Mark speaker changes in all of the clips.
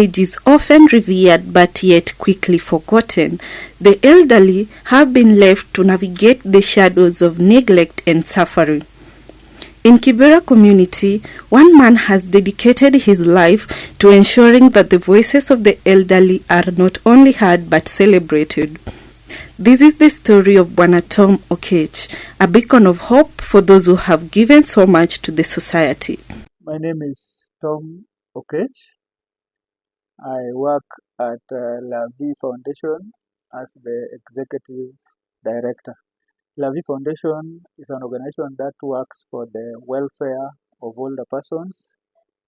Speaker 1: age is often revered but yet quickly forgotten, the elderly have been left to navigate the shadows of neglect and suffering. In Kibera community, one man has dedicated his life to ensuring that the voices of the elderly are not only heard but celebrated. This is the story of Bwana Tom Okech, a beacon of hope for those who have given so much to the society.
Speaker 2: My name is Tom Okech. I work at La Vie Foundation as the Executive Director. La Vie Foundation is an organization that works for the welfare of older persons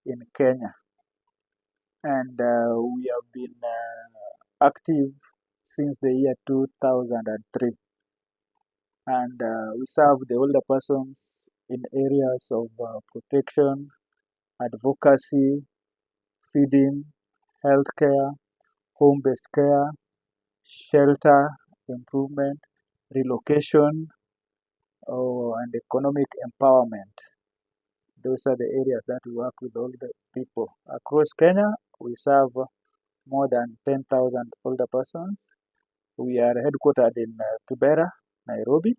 Speaker 2: in Kenya. And we have been active since the year 2003. And we serve the older persons in areas of protection, advocacy, feeding, healthcare, home-based care, shelter improvement, relocation, and economic empowerment. Those are the areas that we work with older people. Across Kenya, we serve more than 10,000 older persons. We are headquartered in Kibera, Nairobi.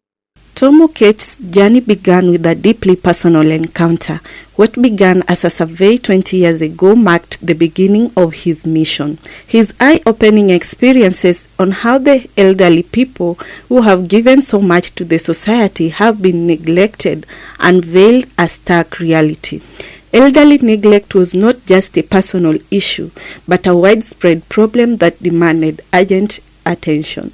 Speaker 1: Tom Okech's journey began with a deeply personal encounter. What began as a survey 20 years ago marked the beginning of his mission. His eye-opening experiences on how the elderly people who have given so much to the society have been neglected unveiled a stark reality. Elderly neglect was not just a personal issue, but a widespread problem that demanded urgent attention.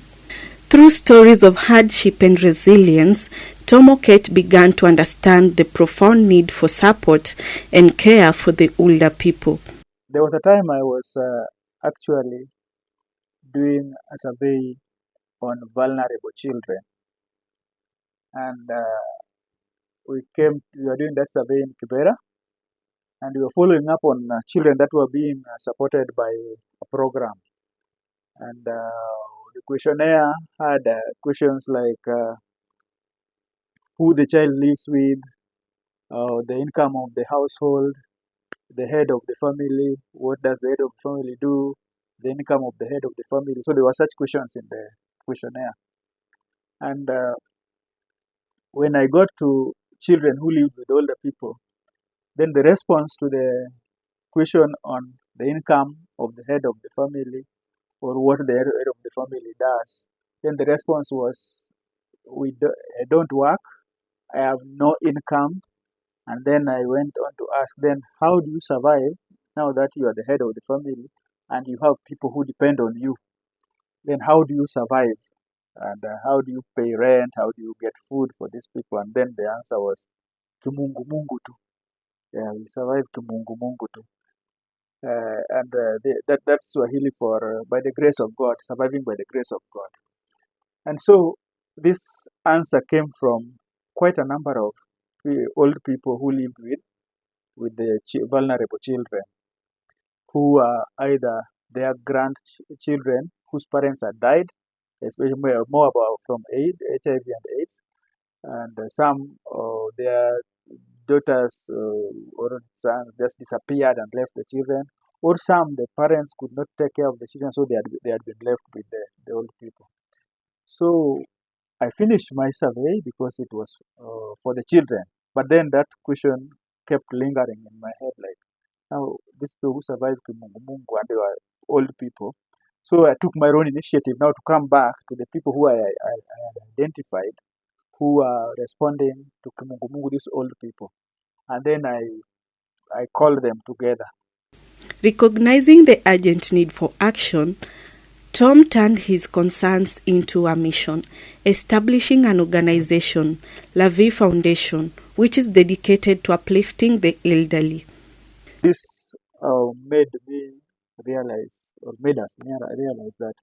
Speaker 1: Through stories of hardship and resilience, Tom Okech began to understand the profound need for support and care for the older people.
Speaker 2: There was a time I was actually doing a survey on vulnerable children. And we were doing that survey in Kibera, and we were following up on children that were being supported by a program. And the questionnaire had questions like who the child lives with, the income of the household, the head of the family, what does the head of the family do, the income of the head of the family. So there were such questions in the questionnaire. And when I got to children who lived with older people, then the response to the question on the income of the head of the family or what the head of the family does, then the response was, I don't work, I have no income. And then I went on to ask, then how do you survive now that you are the head of the family and you have people who depend on you? Then how do you survive? And how do you pay rent? How do you get food for these people? And then the answer was, Kimungu Mungu tu. Yeah, we survive Kimungu Mungu tu. That's Swahili for by the grace of God, surviving by the grace of God. And so this answer came from quite a number of old people who lived with the vulnerable children, who are either their grandchildren whose parents had died, especially more about from HIV and AIDS, and some their daughters or sons just disappeared and left the children, or some the parents could not take care of the children, so they had been left with the old people. So I finished my survey because it was for the children, but then that question kept lingering in my head, like, now these people who survived Kimungu Mungu and they were old people. So I took my own initiative now to come back to the people who I had identified who are responding to Kimungu Mungu, these old people. And then I called them together.
Speaker 1: Recognizing the urgent need for action, Tom turned his concerns into a mission, establishing an organization, La Vie Foundation, which is dedicated to uplifting the elderly.
Speaker 2: This made me realize, or made us realize that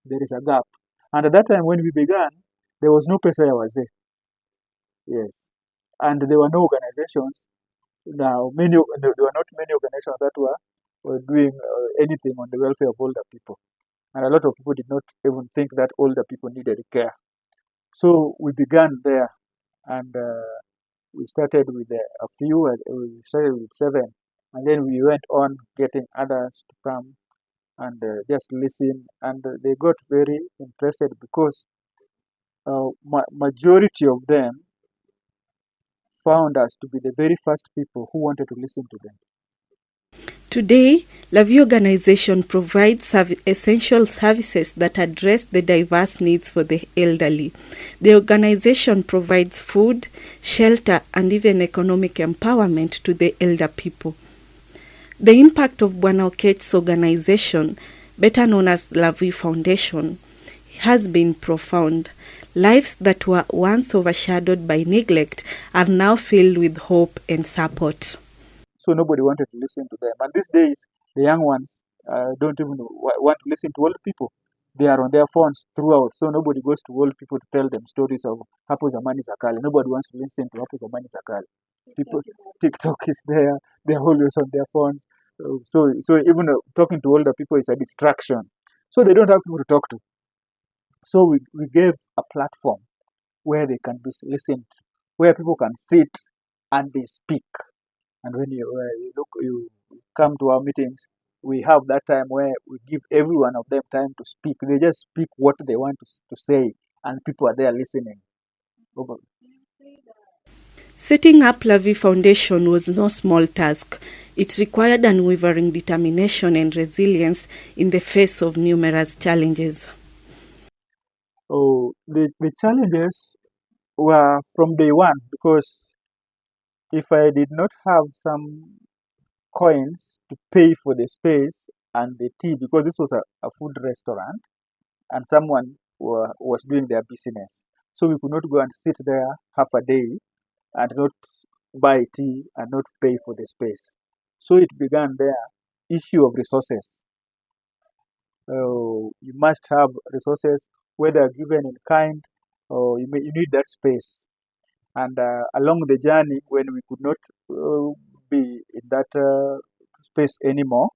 Speaker 2: there is a gap. And at that time when we began, there was no Pesa ya Wazee. Yes. And there were no organizations. Now, there were not many organizations that were doing anything on the welfare of older people. And a lot of people did not even think that older people needed care. So we began there, and we started with a few. We started with 7 And then we went on getting others to come and just listen, and they got very interested because majority of them found us to be the very first people who wanted to listen to them.
Speaker 1: Today, Lavie organization provides essential services that address the diverse needs for the elderly. The organization provides food, shelter, and even economic empowerment to the elder people. The impact of Bwana Oket's organization, better known as Lavie Foundation, has been profound. Lives that were once overshadowed by neglect are now filled with hope and support.
Speaker 2: So nobody wanted to listen to them. And these days, the young ones don't even want to listen to old people. They are on their phones throughout. So nobody goes to old people to tell them stories of Hapo Zamani za Kale. Nobody wants to listen to Hapo Zamani za Kale. People, TikTok is there. They are always on their phones. So even talking to older people is a distraction. So they don't have people to talk to. So we gave a platform where they can be listened, where people can sit and they speak. And when you come to our meetings, we have that time where we give every one of them time to speak. They just speak what they want to say, and people are there listening.
Speaker 1: Setting up Lavie Foundation was no small task. It required unwavering determination and resilience in the face of numerous challenges.
Speaker 2: Oh, the challenges were from day one, because if I did not have some coins to pay for the space and the tea, because this was a food restaurant and someone was doing their business, so we could not go and sit there half a day and not buy tea and not pay for the space. So it began there. Issue of resources. You must have resources, whether given in kind or you need that space. And along the journey, when we could not be in that space anymore,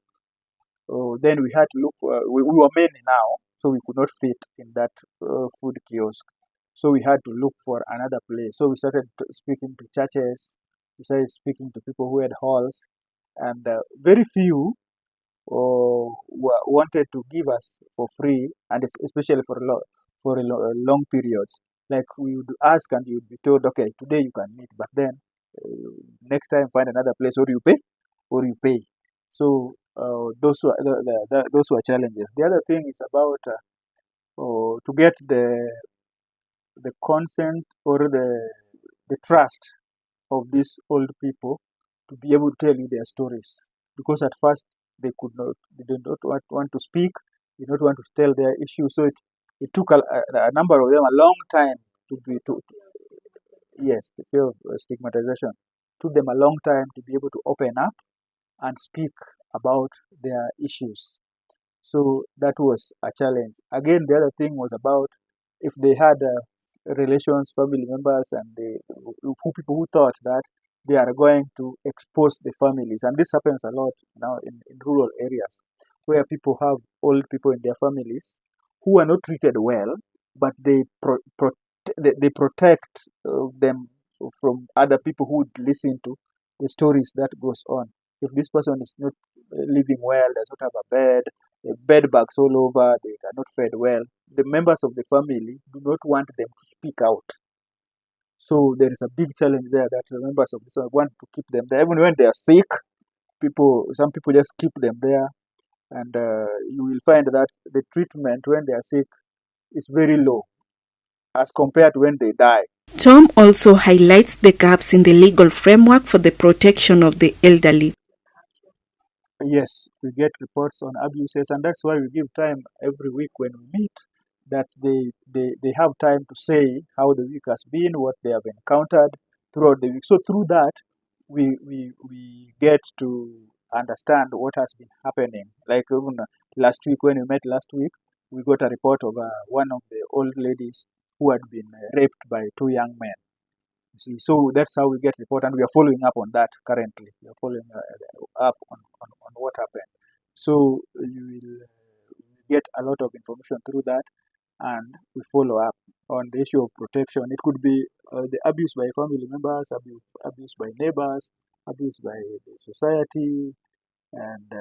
Speaker 2: then we had to look. We were many now, so we could not fit in that food kiosk. So we had to look for another place. So we started speaking to churches. We started speaking to people who had halls, and very few wanted to give us for free, and especially for long periods. Like we would ask, and you would be told, okay, today you can meet, but then next time find another place, or you pay, or you pay. So those were challenges. The other thing is about to get the consent or the trust of these old people to be able to tell you their stories, because at first they did not want to speak, did not want to tell their issues. So it took a number of them a long time to yes, the fear of stigmatization took them a long time to be able to open up and speak about their issues. So that was a challenge. Again, the other thing was about if they had relations, family members, and people who thought that they are going to expose the families. And this happens a lot now in rural areas, where people have old people in their families who are not treated well, but they protect them from other people who would listen to the stories that goes on. If this person is not living well, does not have a bed, bed bugs all over, they are not fed well, the members of the family do not want them to speak out. So there is a big challenge there that the members of this one want to keep them there. Even when they are sick, some people just keep them there. And you will find that the treatment when they are sick is very low as compared to when they die.
Speaker 1: Tom also highlights the gaps in the legal framework for the protection of the elderly.
Speaker 2: Yes, we get reports on abuses, and that's why we give time every week when we meet, that they have time to say how the week has been, what they have encountered throughout the week. So through that, we get to understand what has been happening. Like even last week, when we met last week, we got a report of one of the old ladies who had been raped by two young men. You see, so that's how we get report, and we are following up on that currently. We are following up on what happened. So you will get a lot of information through that, and we follow up on the issue of protection. It could be the abuse by family members, abuse by neighbors, abused by the society, and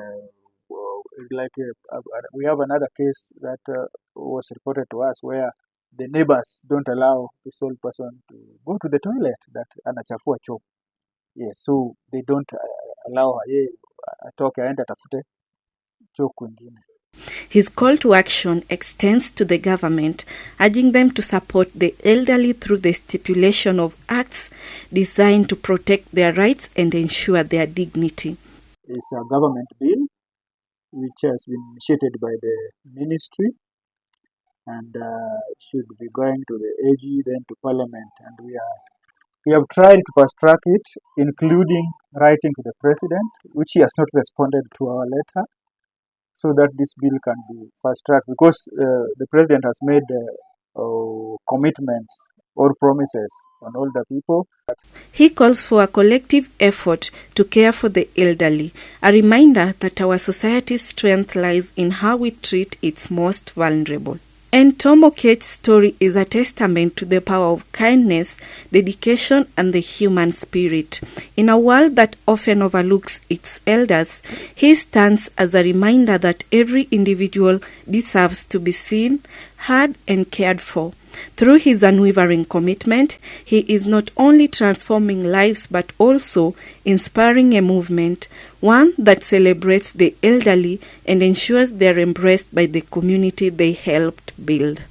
Speaker 2: we have another case that was reported to us where the neighbors don't allow this old person to go to the toilet, that anachafua choo. Yes, so they don't allow yeye atoke aende atafute choo kwingine.
Speaker 1: His call to action extends to the government, urging them to support the elderly through the stipulation of acts designed to protect their rights and ensure their dignity.
Speaker 2: It's a government bill which has been initiated by the ministry and should be going to the AG, then to Parliament. And we have tried to fast track it, including writing to the President, which he has not responded to our letter, so that this bill can be fast tracked, because the President has made commitments or promises on older people.
Speaker 1: He calls for a collective effort to care for the elderly, a reminder that our society's strength lies in how we treat its most vulnerable. And Tom Okech's story is a testament to the power of kindness, dedication, and the human spirit. In a world that often overlooks its elders, he stands as a reminder that every individual deserves to be seen, heard, and cared for. Through his unwavering commitment, he is not only transforming lives but also inspiring a movement, one that celebrates the elderly and ensures they are embraced by the community they helped build.